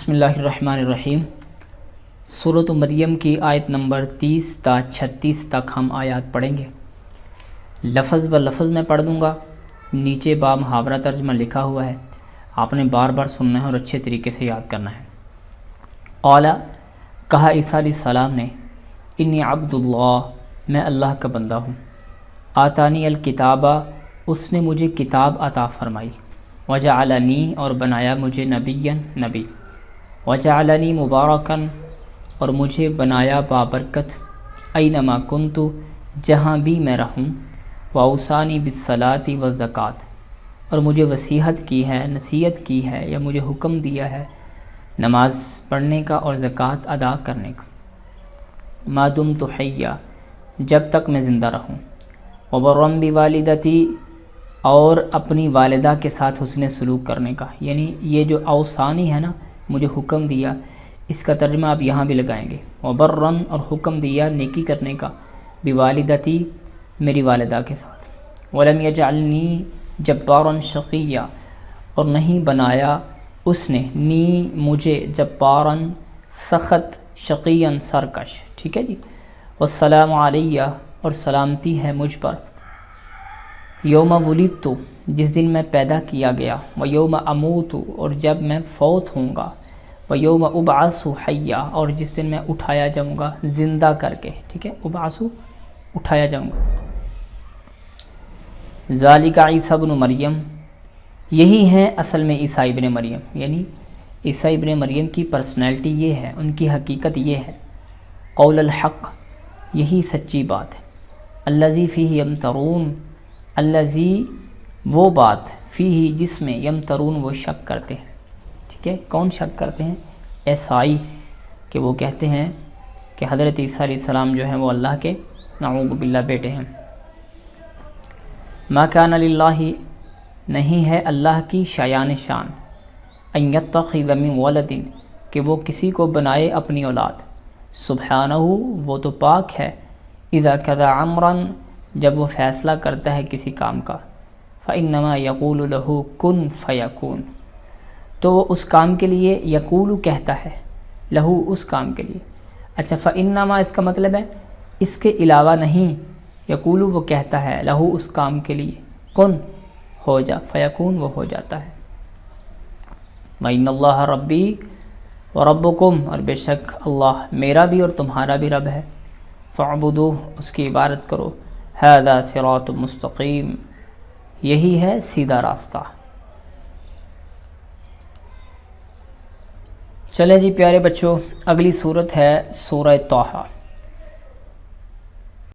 بسم اللہ الرحمن الرحیم۔ سورۃ مریم کی آیت نمبر 30 تا 36 تک ہم آیات پڑھیں گے۔ لفظ بہ لفظ میں پڑھ دوں گا، نیچے با محاورہ ترجمہ لکھا ہوا ہے، آپ نے بار بار سننا ہے اور اچھے طریقے سے یاد کرنا ہے۔ قال، کہا عیسیٰ علیہ السلام نے، انی عبد اللہ، میں اللہ کا بندہ ہوں، آتانی الکتابہ، اس نے مجھے کتاب عطا فرمائی، وجعلنی، اور بنایا مجھے نبیًا، نبی، وجعلنی مبارکاً، اور مجھے بنایا بابرکت، اینما کنت، جہاں بھی میں رہوں، واوصانی بالصلاۃ والزکوٰۃ، اور مجھے وصیت کی ہے، نصیحت کی ہے یا مجھے حکم دیا ہے نماز پڑھنے کا اور زکوٰۃ ادا کرنے کا، ما دمت حیا، جب تک میں زندہ رہوں، وبرا بوالدتی، اور اپنی والدہ کے ساتھ حسن سلوک کرنے کا، یعنی یہ جو اوصانی ہے نا، مجھے حکم دیا، اس کا ترجمہ آپ یہاں بھی لگائیں گے، وبرًا، اور حکم دیا نیکی کرنے کا، بوالدتی، میری والدہ کے ساتھ، ولم یجعلنی جباراً شقیّا، اور نہیں بنایا اس نے نی مجھے جباراً سخت، شقیًا سرکش، ٹھیک ہے جی، والسلام علیہ، اور سلامتی ہے مجھ پر، یوم ولدت، جس دن میں پیدا کیا گیا، ویوم اموت، اور جب میں فوت ہوں گا، ویوم ابعث حیا، اور جس دن میں اٹھایا جاؤں گا زندہ کر کے، ٹھیک ہے، ابعث، اٹھایا جاؤں گا۔ ذالک عیسیٰ ابن مریم، یہی ہیں اصل میں عیسیٰ ابن مریم، یعنی عیسیٰ ابن مریم کی پرسنالٹی یہ ہے، ان کی حقیقت یہ ہے، قول الحق، یہی سچی بات ہے، الذی فیہ یمترون، الذی، وہ بات، فیہ، جس میں، یمترون، وہ شک کرتے ہیں، ٹھیک ہے، کون شک کرتے ہیں؟ عیسائی، کہ وہ کہتے ہیں کہ حضرت عیسیٰ علیہ السلام جو ہیں وہ اللہ کے نعوذ باللہ بیٹے ہیں۔ ما کان للہ، نہیں ہے اللہ کی شایان شان، ان یتخذ من ولد، کہ وہ کسی کو بنائے اپنی اولاد، سبحانہ، وہ تو پاک ہے، اذا قضى امرا، جب وہ فیصلہ کرتا ہے کسی کام کا، فانما یقول له کن فیکون، تو وہ اس کام کے لیے یقول کہتا ہے، لہو، اس کام کے لیے، اچھا، فانما اس کا مطلب ہے اس کے علاوہ نہیں، یقول وہ کہتا ہے، لہو، اس کام کے لیے، کن، ہو جا، فیکون، وہ ہو جاتا ہے۔ وَإِنَّ اللَّهَ رَبِّي وَرَبُّكُمْ، اور بے شک اللہ میرا بھی اور تمہارا بھی رب ہے، فَاعْبُدُوهُ، اس کی عبادت کرو، هَذَا صِرَاطٌ مُسْتَقِيم، یہی ہے سیدھا راستہ۔ چلیں جی پیارے بچوں، اگلی صورت ہے سورہ طٰہٰ۔